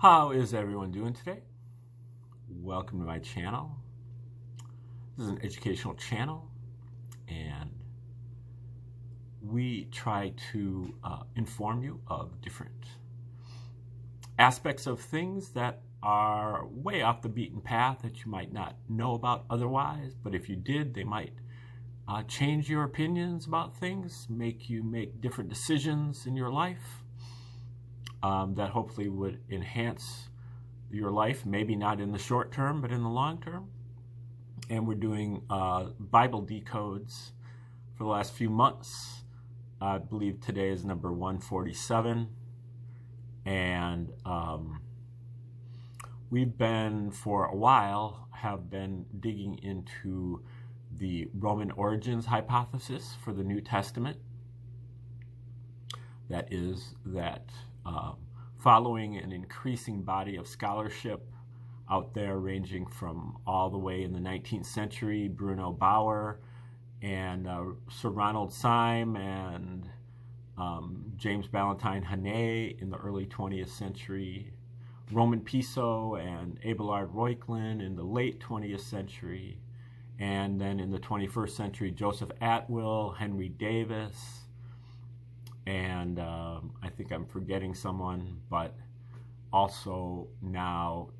How is everyone doing today? Welcome to my channel. This is an educational channel, and we try to inform you of different aspects of things that are way off the beaten path that you might not know about otherwise, but if you did, they might change your opinions about things, make you make different decisions in your life that hopefully would enhance your life, maybe not in the short term, but in the long term. And we're doing Bible decodes for the last few months. I believe today is number 147. And we've been, for a while, have been digging into the Roman origins hypothesis for the New Testament. That is that following an increasing body of scholarship out there, ranging from all the way in the 19th century, Bruno Bauer and Sir Ronald Syme and James Ballantyne Hannay in the early 20th century, Roman Piso and Abelard Reuchlin in the late 20th century, and then in the 21st century, Joseph Atwill, Henry Davis, and I think I'm forgetting someone, but also now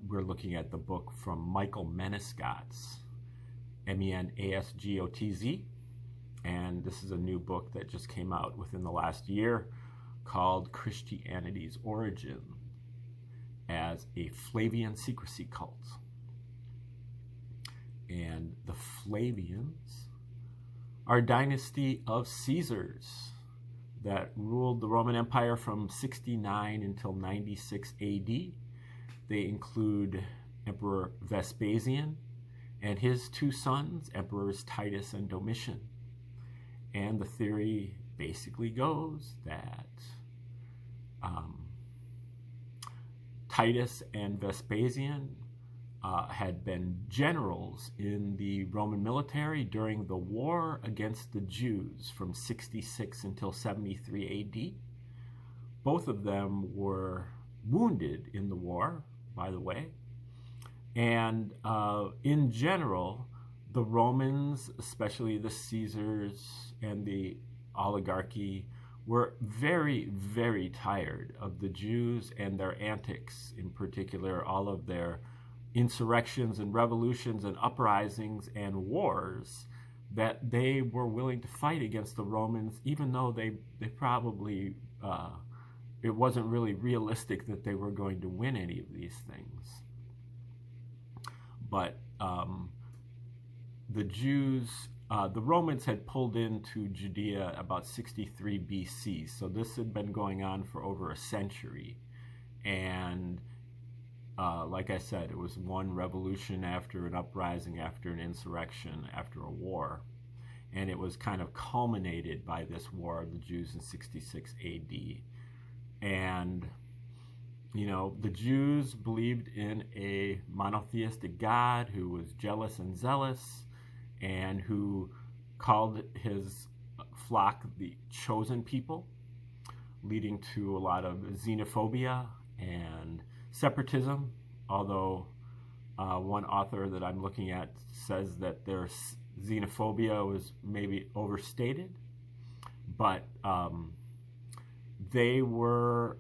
we're looking at the book from Michael Menesgotz, Menasgotz, and this is a new book that just came out within the last year called Christianity's Origin as a Flavian Secrecy Cult. And the Flavians are a dynasty of Caesars that ruled the Roman Empire from 69 until 96 AD. They include Emperor Vespasian and his two sons, Emperors Titus and Domitian. And the theory basically goes that Titus and Vespasian had been generals in the Roman military during the war against the Jews from 66 until 73 AD. Both of them were wounded in the war, by the way. And in general, the Romans, especially the Caesars and the oligarchy, were very, very tired of the Jews and their antics, in particular, all of their insurrections and revolutions and uprisings and wars, that they were willing to fight against the Romans, even though they probably, it wasn't really realistic that they were going to win any of these things. But the Jews, the Romans had pulled into Judea about 63 BC, so this had been going on for over a century. And like I said, it was one revolution after an uprising, after an insurrection, after a war. And it was kind of culminated by this war of the Jews in 66 AD. And, you know, the Jews believed in a monotheistic God who was jealous and zealous, and who called his flock the chosen people, leading to a lot of xenophobia and separatism, although one author that I'm looking at says that their xenophobia was maybe overstated, but they were,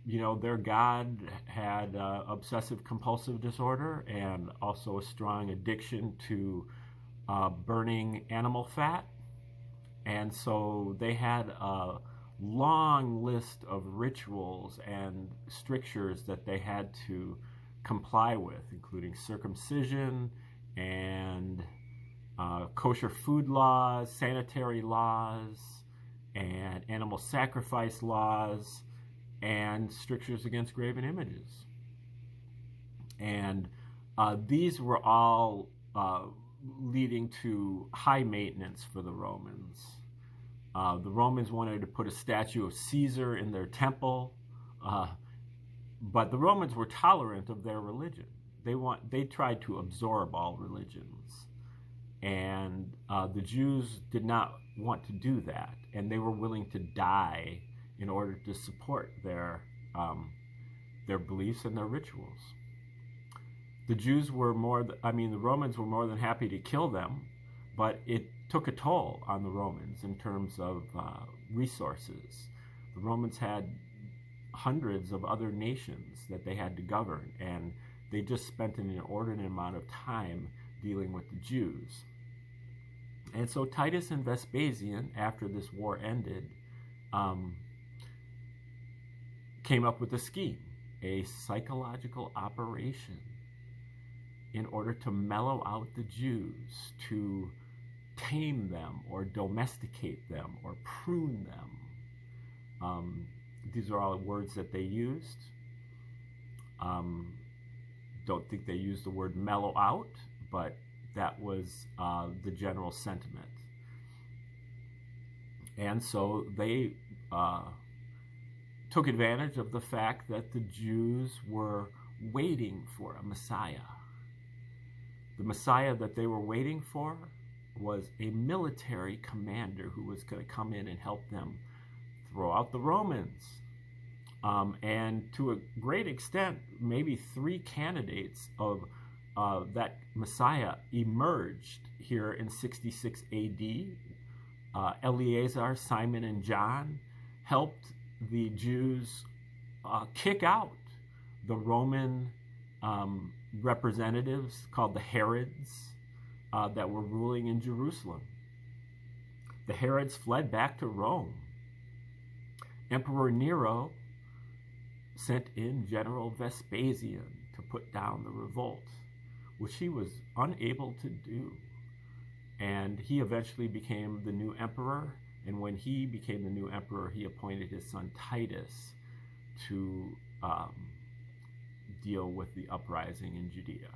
you know, their God had obsessive compulsive disorder and also a strong addiction to burning animal fat, and so they had a long list of rituals and strictures that they had to comply with, including circumcision and kosher food laws, sanitary laws, and animal sacrifice laws, and strictures against graven images. And these were all leading to high maintenance for the Romans. The Romans wanted to put a statue of Caesar in their temple, but the Romans were tolerant of their religion. They tried to absorb all religions, and the Jews did not want to do that, and they were willing to die in order to support their their beliefs and their rituals. The Jews were the Romans were more than happy to kill them, but it took a toll on the Romans in terms of resources. The Romans had hundreds of other nations that they had to govern, and they just spent an inordinate amount of time dealing with the Jews. And so Titus and Vespasian, after this war ended, came up with a scheme, a psychological operation in order to mellow out the Jews, to tame them or domesticate them or prune them. These are all words that they used. Don't think they used the word mellow out, but that was the general sentiment. And so they took advantage of the fact that the Jews were waiting for a Messiah. The Messiah that they were waiting for was a military commander who was going to come in and help them throw out the Romans. And to a great extent, maybe 3 candidates of that Messiah emerged here in 66 AD. Eleazar, Simon, and John helped the Jews kick out the Roman representatives called the Herods that were ruling in Jerusalem. The Herods fled back to Rome. Emperor Nero sent in General Vespasian to put down the revolt, which he was unable to do. And he eventually became the new emperor. And when he became the new emperor, he appointed his son Titus to deal with the uprising in Judea.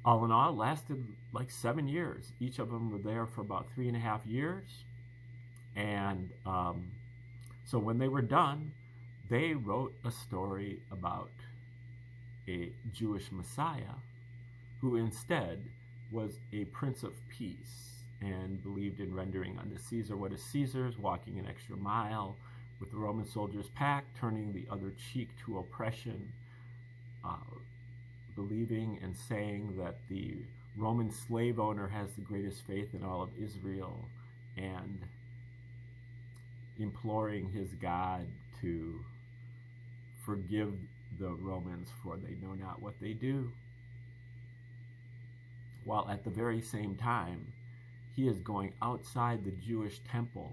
All in all, it lasted like 7 years. Each of them were there for about 3.5 years. And so when they were done, they wrote a story about a Jewish Messiah who instead was a Prince of Peace and believed in rendering unto Caesar what is Caesar's, walking an extra mile with the Roman soldiers' pack, turning the other cheek to oppression, believing and saying that the Roman slave owner has the greatest faith in all of Israel, and imploring his God to forgive the Romans, for they know not what they do. While at the very same time, he is going outside the Jewish temple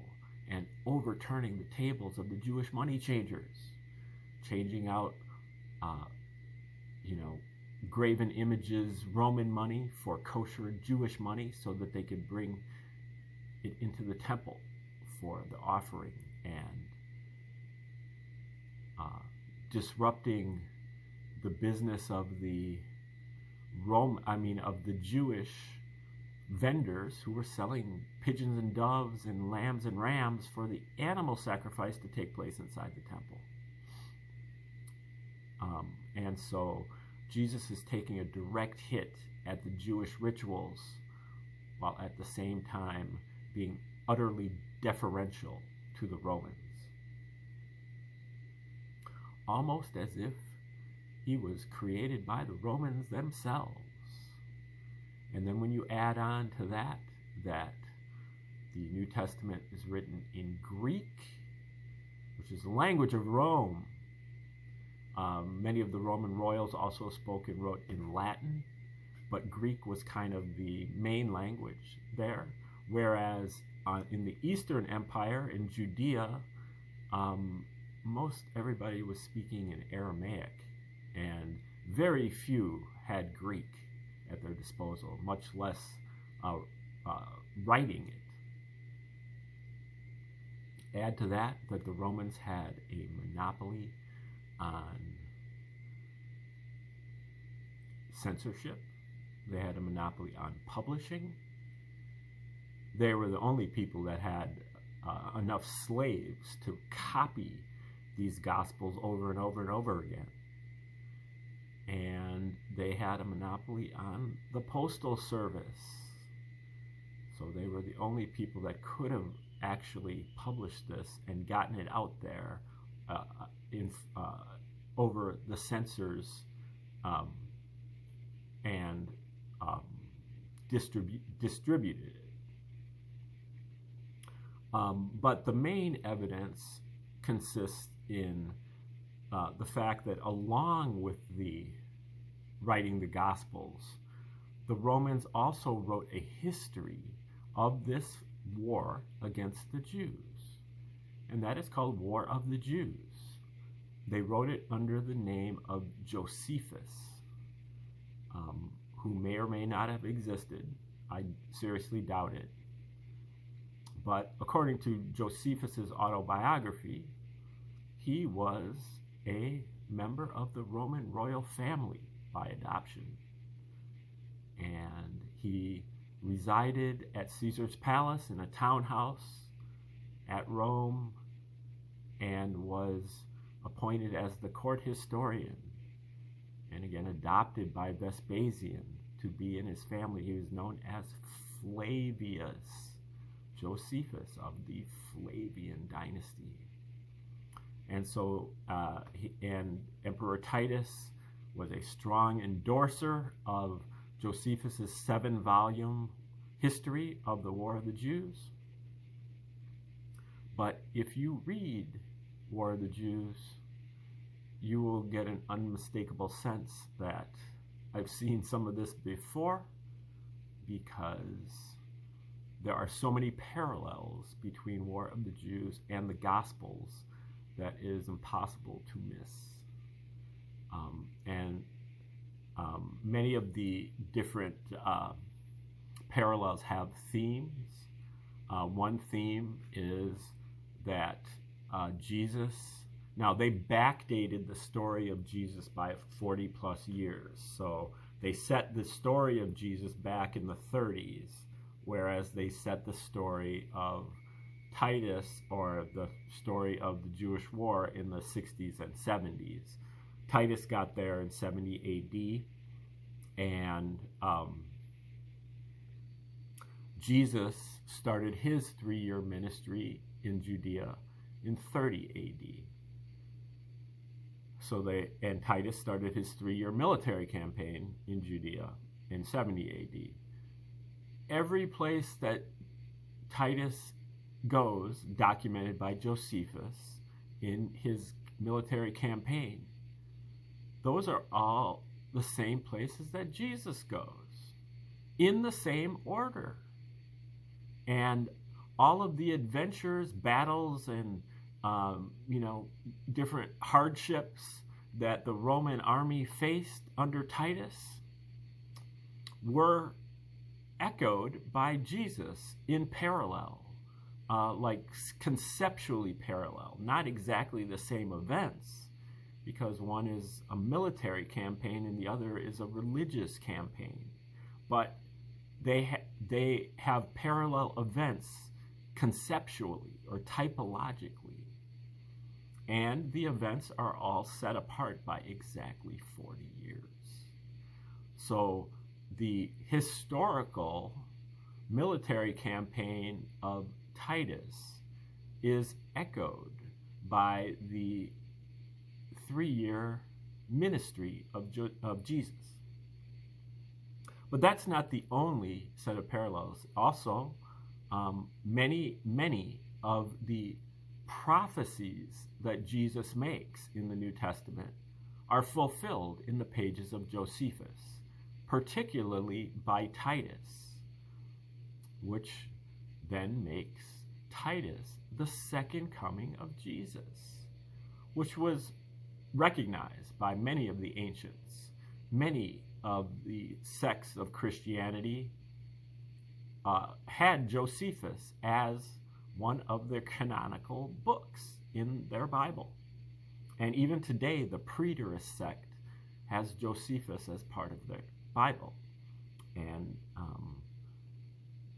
and overturning the tables of the Jewish money changers, changing out, graven images, Roman money for kosher Jewish money, so that they could bring it into the temple for the offering, and disrupting the business of the Jewish vendors who were selling pigeons and doves and lambs and rams for the animal sacrifice to take place inside the temple. And so Jesus is taking a direct hit at the Jewish rituals, while at the same time being utterly deferential to the Romans. Almost as if he was created by the Romans themselves. And then when you add on to that the New Testament is written in Greek, which is the language of Rome. Many of the Roman royals also spoke and wrote in Latin, but Greek was kind of the main language there. Whereas in the Eastern Empire, in Judea, most everybody was speaking in Aramaic, and very few had Greek at their disposal, much less writing it. Add to that the Romans had a monopoly on censorship. They had a monopoly on publishing. They were the only people that had enough slaves to copy these gospels over and over and over again. And they had a monopoly on the postal service. So they were the only people that could have actually published this and gotten it out there over the censors and distributed it. But the main evidence consists in the fact that along with the writing the Gospels, the Romans also wrote a history of this war against the Jews, and that is called War of the Jews. They wrote it under the name of Josephus, who may or may not have existed. I seriously doubt it. But according to Josephus's autobiography, he was a member of the Roman royal family by adoption. And he resided at Caesar's palace in a townhouse at Rome and was appointed as the court historian, and again adopted by Vespasian to be in his family. He was known as Flavius Josephus of the Flavian dynasty. And so, and Emperor Titus was a strong endorser of Josephus's 7-volume history of the War of the Jews. But if you read War of the Jews, you will get an unmistakable sense that I've seen some of this before, because there are so many parallels between War of the Jews and the Gospels that is impossible to miss. Many of the different parallels have themes. One theme is that Jesus, now they backdated the story of Jesus by 40 plus years. So they set the story of Jesus back in the 30s, whereas they set the story of Titus, or the story of the Jewish war, in the 60s and 70s. Titus got there in 70 AD, and Jesus started his 3-year ministry in Judea in 30 AD. And Titus started his 3-year military campaign in Judea in 70 AD. Every place that Titus goes, documented by Josephus in his military campaign, those are all the same places that Jesus goes, in the same order. And all of the adventures, battles, and different hardships that the Roman army faced under Titus were echoed by Jesus in parallel, like conceptually parallel, not exactly the same events, because one is a military campaign and the other is a religious campaign, but they have parallel events conceptually or typologically, and the events are all set apart by exactly 40 years. So the historical military campaign of Titus is echoed by the 3-year ministry of Jesus. But that's not the only set of parallels. Also, many of the prophecies that Jesus makes in the New Testament are fulfilled in the pages of Josephus, particularly by Titus, which then makes Titus the second coming of Jesus, which was recognized by many of the ancients. Many of the sects of Christianity had Josephus as one of their canonical books in their Bible. And even today, the preterist sect has Josephus as part of their Bible. And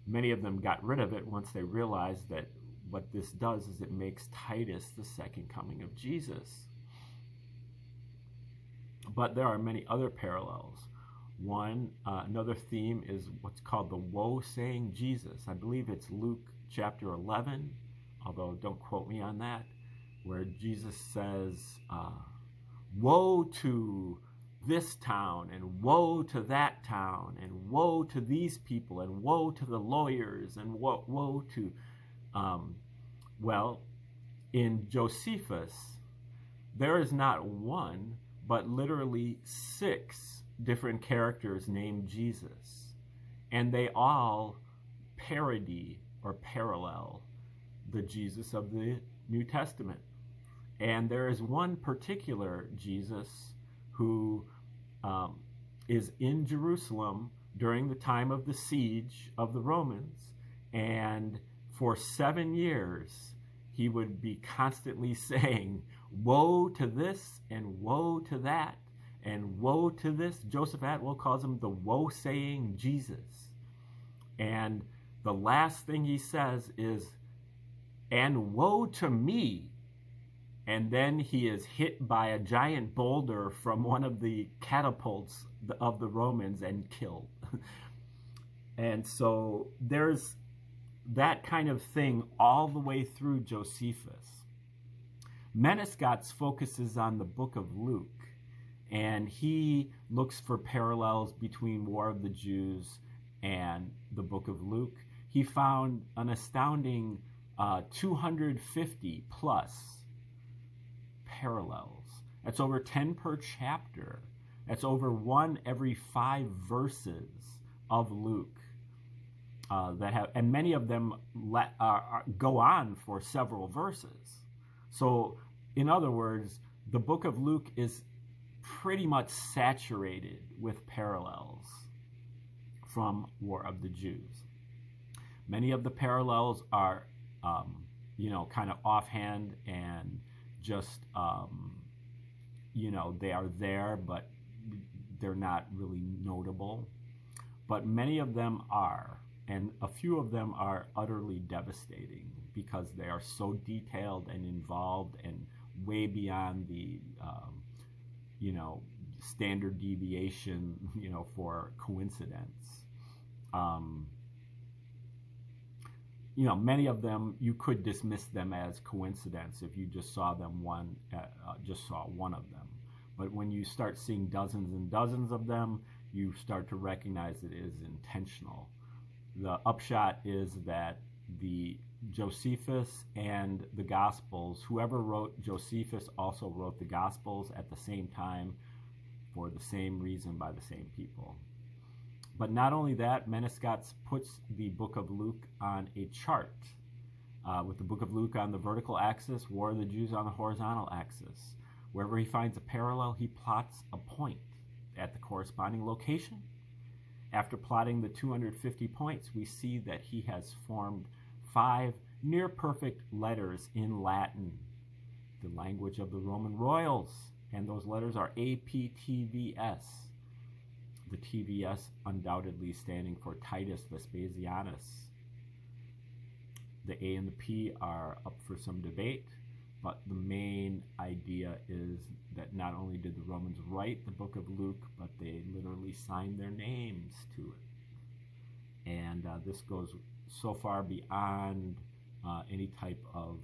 many of them got rid of it once they realized that what this does is it makes Titus the second coming of Jesus. But there are many other parallels. Another theme is what's called the woe saying Jesus. I believe it's Luke chapter 11, although don't quote me on that. where Jesus says, woe to this town, and woe to that town, and woe to these people, and woe to the lawyers, and woe to, well, in Josephus, there is not one, but literally 6 different characters named Jesus. And they all parody or parallel the Jesus of the New Testament. And there is one particular Jesus who is in Jerusalem during the time of the siege of the Romans. And for 7 years, he would be constantly saying, woe to this and woe to that and woe to this. Joseph Atwell calls him the woe-saying Jesus. And the last thing he says is, and woe to me. And then he is hit by a giant boulder from one of the catapults of the Romans and killed. And so there's that kind of thing all the way through Josephus. Menescot's focuses on the book of Luke, and he looks for parallels between War of the Jews and the book of Luke. He found an astounding 250 plus parallels. That's over 10 per chapter. That's over 1 every 5 verses of Luke that have, and many of them go on for several verses. So, in other words, the book of Luke is pretty much saturated with parallels from War of the Jews. Many of the parallels are, kind of offhand and just, they are there, but they're not really notable. But many of them are, and a few of them are utterly devastating because they are so detailed and involved and way beyond the, standard deviation, for coincidence. Many of them, you could dismiss them as coincidence if you just saw them just saw one of them. But when you start seeing dozens and dozens of them, you start to recognize it is intentional. The upshot is that the Josephus and the Gospels, whoever wrote Josephus also wrote the Gospels at the same time for the same reason by the same people. But not only that, Menescot puts the book of Luke on a chart, with the book of Luke on the vertical axis, War of the Jews on the horizontal axis. Wherever he finds a parallel, he plots a point at the corresponding location. After plotting the 250 points, we see that he has formed 5 near-perfect letters in Latin, the language of the Roman royals, and those letters are APTVS. The TVS undoubtedly standing for Titus Vespasianus. The A and the P are up for some debate, but the main idea is that not only did the Romans write the book of Luke, but they literally signed their names to it. And this goes so far beyond any type of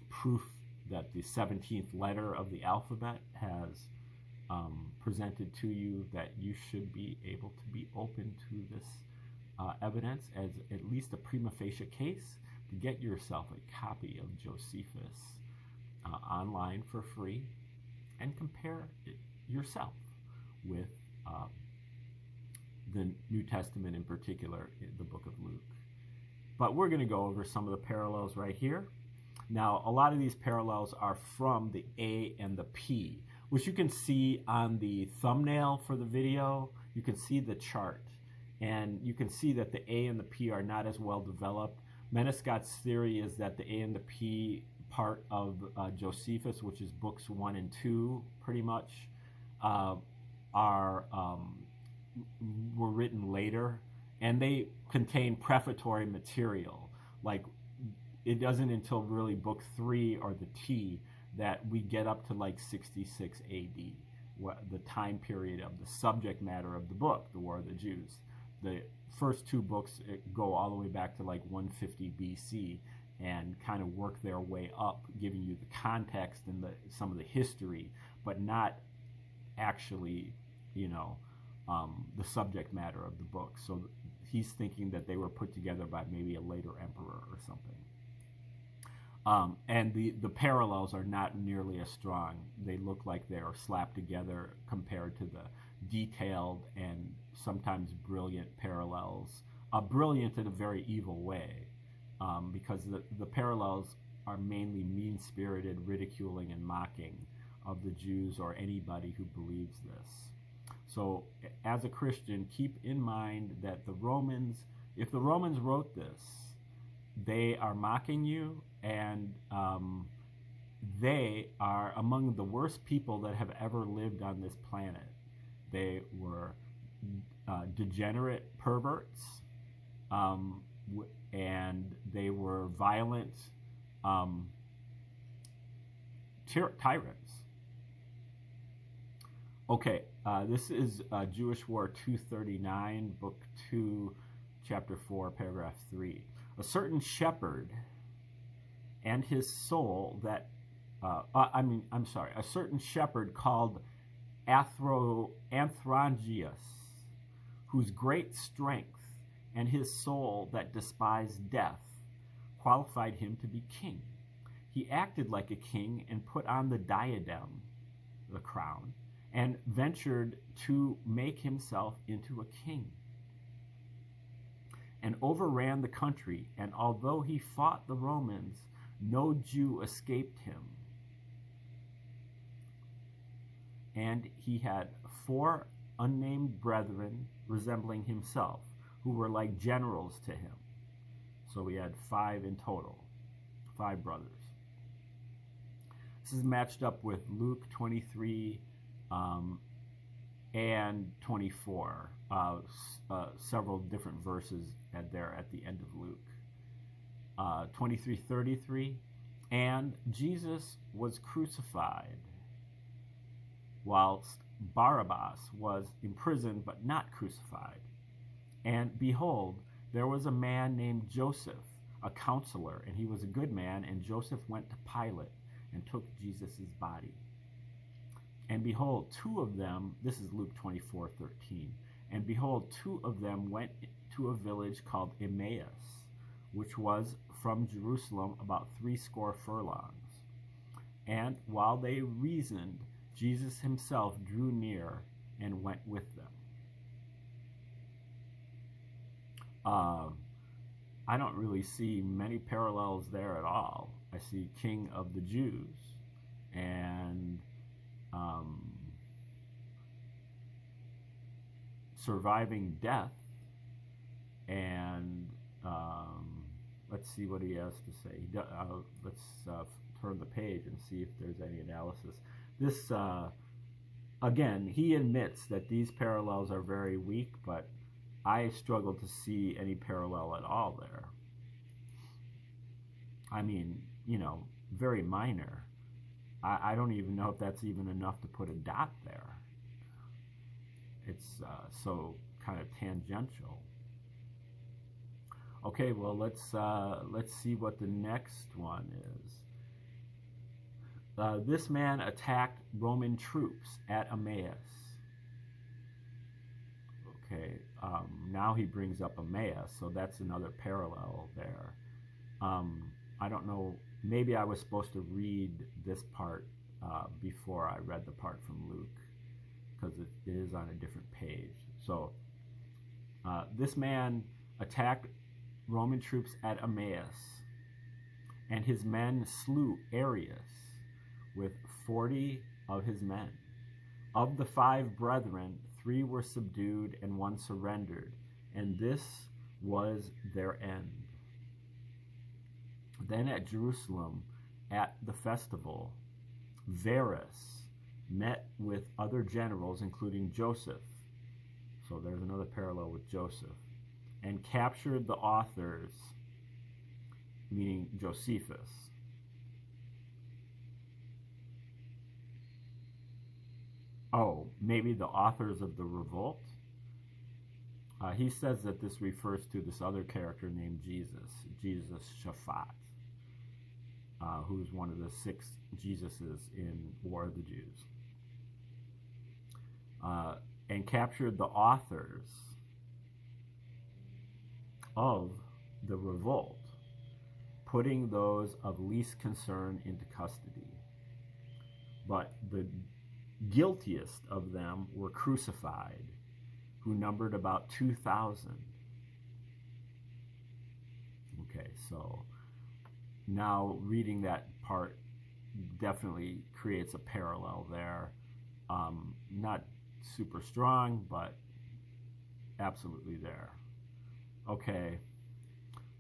proof that the 17th letter of the alphabet has presented to you, that you should be able to be open to this evidence as at least a prima facie case to get yourself a copy of Josephus online for free and compare it yourself with the New Testament, in particular, the book of Luke. But we're going to go over some of the parallels right here. Now, a lot of these parallels are from the A and the P, which you can see on the thumbnail for the video. You can see the chart, and you can see that the A and the P are not as well developed. Menescot's theory is that the A and the P part of Josephus, which is books 1 and 2, pretty much, were written later, and they contain prefatory material. Like, it doesn't until really book 3 or the T that we get up to like 66 AD, the time period of the subject matter of the book, the War of the Jews. The first 2 books go all the way back to like 150 BC, and kind of work their way up, giving you the context and some of the history, but not actually, the subject matter of the book. So he's thinking that they were put together by maybe a later emperor or something. And the parallels are not nearly as strong. They look like they are slapped together compared to the detailed and sometimes brilliant parallels. Brilliant in a very evil way, because the parallels are mainly mean-spirited ridiculing and mocking of the Jews or anybody who believes this. So as a Christian, keep in mind that if the Romans wrote this, they are mocking you, and they are among the worst people that have ever lived on this planet. They were degenerate perverts, and they were violent tyrants. Okay, this is Jewish War 239, Book 2, Chapter 4, Paragraph 3. A certain shepherd and his soul a certain shepherd called Anthrongius, whose great strength and his soul that despised death qualified him to be king. He acted like a king and put on the diadem, the crown, and ventured to make himself into a king, and overran the country, and although he fought the Romans, no Jew escaped him. And he had 4 unnamed brethren resembling himself, who were like generals to him. So we had 5 in total, 5 brothers. This is matched up with Luke 23 and 24, several different verses at the end of Luke. 23:33, and Jesus was crucified, whilst Barabbas was imprisoned but not crucified. And behold, there was a man named Joseph, a counselor, and he was a good man, and Joseph went to Pilate and took Jesus' body. And behold, 2 of them, this is Luke 24:13, and behold, 2 of them went to a village called Emmaus, which was from Jerusalem about 60 furlongs. And while they reasoned, Jesus himself drew near and went with them. I don't really see many parallels there at all. I see King of the Jews and surviving death, and let's see what he has to say. Let's turn the page and see if there's any analysis. This, again, he admits that these parallels are very weak, but I struggle to see any parallel at all there. I mean, very minor. I don't even know if that's even enough to put a dot there. It's so kind of tangential. Okay, well, let's see what the next one is. This man attacked Roman troops at Emmaus. Okay, now he brings up Emmaus, so that's another parallel there. I don't know, maybe I was supposed to read this part before I read the part from Luke, because it is on a different page. So, this man attacked Roman troops at Emmaus, and his men slew Arius with 40 of his men. Of the 5 brethren, 3 were subdued and 1 surrendered, and this was their end. Then at Jerusalem, at the festival, Varus met with other generals, including Joseph. So there's another parallel with Joseph. And captured the authors, meaning Josephus. Oh, maybe the authors of the revolt? He says that this refers to this other character named Jesus Shaphat. who's one of the 6 Jesuses in War of the Jews, and captured the authors of the revolt, putting those of least concern into custody. But the guiltiest of them were crucified, who numbered about 2,000. Okay, so now reading that part definitely creates a parallel there. Not super strong, but absolutely there. Okay,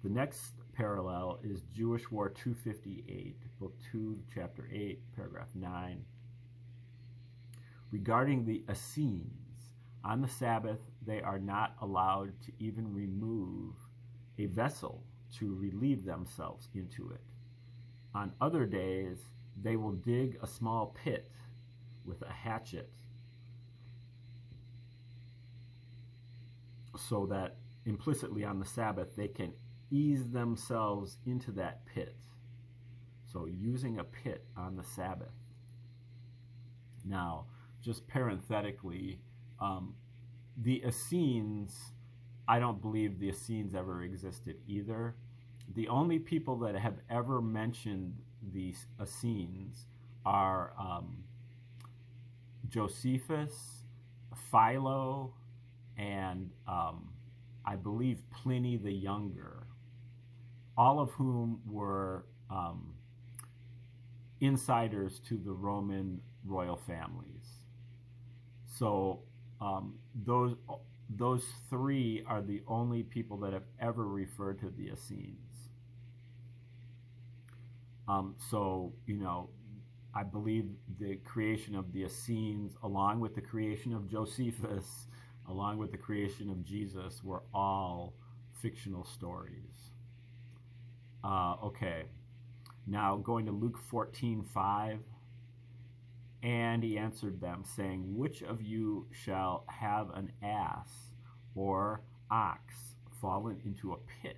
the next parallel is Jewish War 258, Book 2, Chapter 8, Paragraph 9. Regarding the Essenes, on the Sabbath they are not allowed to even remove a vessel to relieve themselves into it. On other days, they will dig a small pit with a hatchet so that implicitly on the Sabbath they can ease themselves into that pit. So using a pit on the Sabbath. Now, just parenthetically, the Essenes, I don't believe the Essenes ever existed either. The only people that have ever mentioned the Essenes are Josephus, Philo, and I believe Pliny the Younger, all of whom were insiders to the Roman royal families. So those 3 are the only people that have ever referred to the Essenes. So, I believe the creation of the Essenes, along with the creation of Josephus, along with the creation of Jesus, were all fictional stories. Okay, now going to Luke 14:5. And he answered them, saying, which of you shall have an ass or ox fallen into a pit,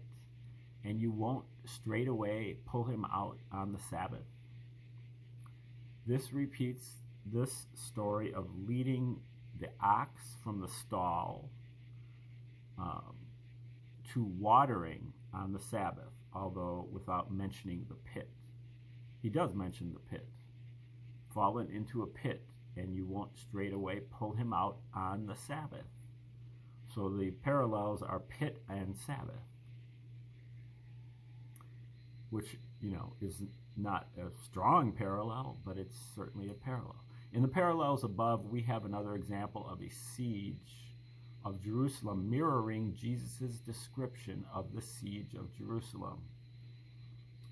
and you won't straightway pull him out on the Sabbath? This repeats this story of leading the ox from the stall to watering on the Sabbath, although without mentioning the pit. He does mention the pit. Fallen into a pit, and you won't straightway pull him out on the Sabbath. So the parallels are pit and Sabbath, which, is not a strong parallel, but it's certainly a parallel. In the parallels above, we have another example of a siege of Jerusalem mirroring Jesus' description of the siege of Jerusalem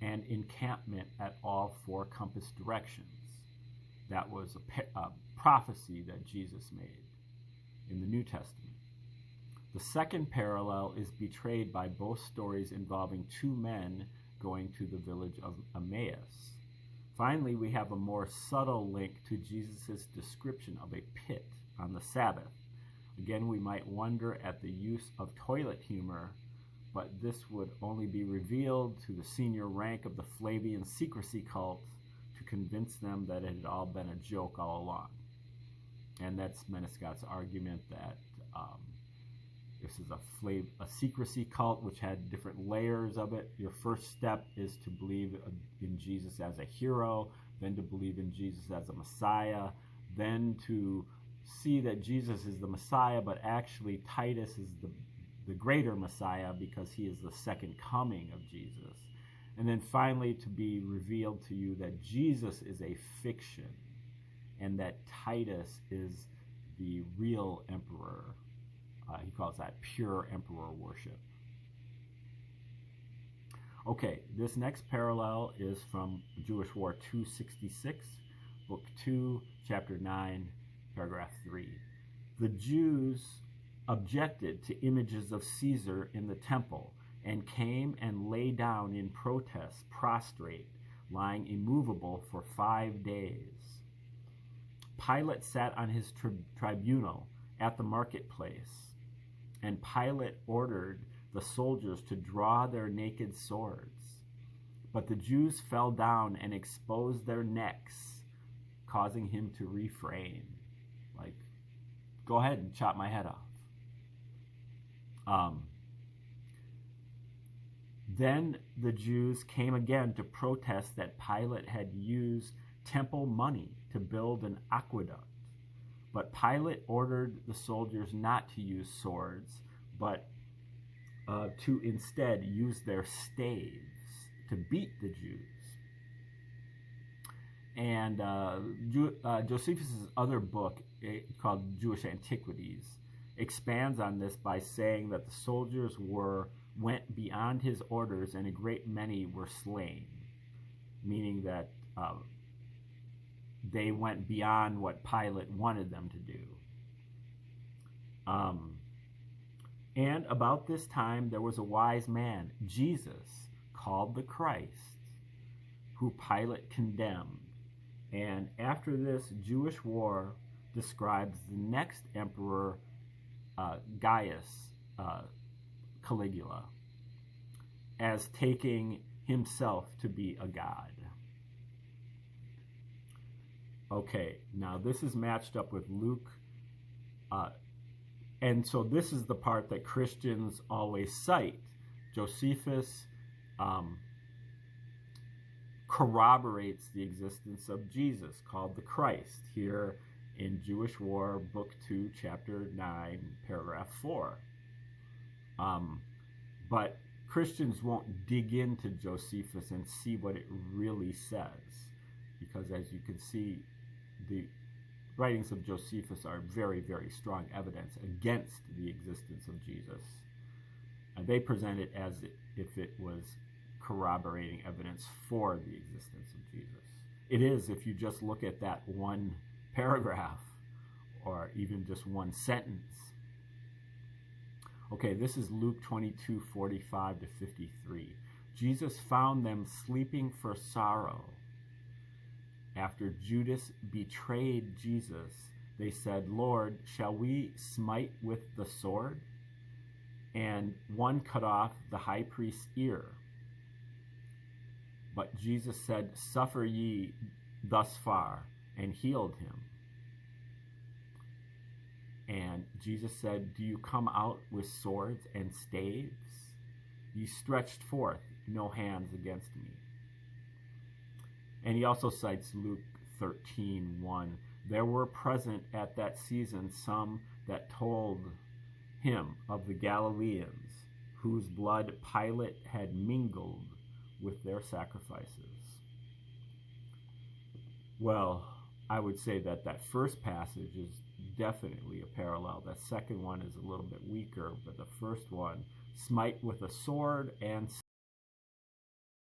and encampment at all 4 compass directions. That was a prophecy that Jesus made in the New Testament. The second parallel is betrayed by both stories involving 2 men going to the village of Emmaus. Finally, we have a more subtle link to Jesus' description of a pit on the Sabbath. Again, we might wonder at the use of toilet humor, but this would only be revealed to the senior rank of the Flavian secrecy cult to convince them that it had all been a joke all along. And that's Menescott's argument that this is a secrecy cult which had different layers of it. Your first step is to believe in Jesus as a hero, then to believe in Jesus as a Messiah, then to see that Jesus is the Messiah, but actually Titus is the greater Messiah because he is the second coming of Jesus. And then finally to be revealed to you that Jesus is a fiction and that Titus is the real emperor. He calls that pure emperor worship. Okay, this next parallel is from Jewish War 266, Book 2, Chapter 9, Paragraph 3. The Jews objected to images of Caesar in the temple and came and lay down in protest, prostrate, lying immovable for 5 days. Pilate sat on his tribunal at the marketplace, and Pilate ordered the soldiers to draw their naked swords. But the Jews fell down and exposed their necks, causing him to refrain. Like, go ahead and chop my head off. Then the Jews came again to protest that Pilate had used temple money to build an aqueduct. But Pilate ordered the soldiers not to use swords, but to instead use their staves to beat the Jews. And Josephus' other book, called Jewish Antiquities, expands on this by saying that the soldiers went beyond his orders and a great many were slain, meaning that they went beyond what Pilate wanted them to do. And about this time there was a wise man, Jesus, called the Christ, who Pilate condemned. And after this Jewish war describes the next emperor, Gaius Caligula, as taking himself to be a god. Okay, now this is matched up with Luke, and so this is the part that Christians always cite. Josephus corroborates the existence of Jesus, called the Christ, here in Jewish War, Book 2, Chapter 9, Paragraph 4. But Christians won't dig into Josephus and see what it really says, because as you can see, the writings of Josephus are very, very strong evidence against the existence of Jesus. And they present it as if it was corroborating evidence for the existence of Jesus. It is if you just look at that one paragraph or even just one sentence. Okay, this is Luke 22:45 to 53. Jesus found them sleeping for sorrow. After Judas betrayed Jesus, they said, "Lord, shall we smite with the sword?" And one cut off the high priest's ear. But Jesus said, "Suffer ye thus far," and healed him. And Jesus said, "Do you come out with swords and staves? Ye stretched forth no hands against me." And he also cites Luke 13:1. There were present at that season some that told him of the Galileans, whose blood Pilate had mingled with their sacrifices. Well, I would say that that first passage is definitely a parallel. That second one is a little bit weaker, but the first one, smite with a sword and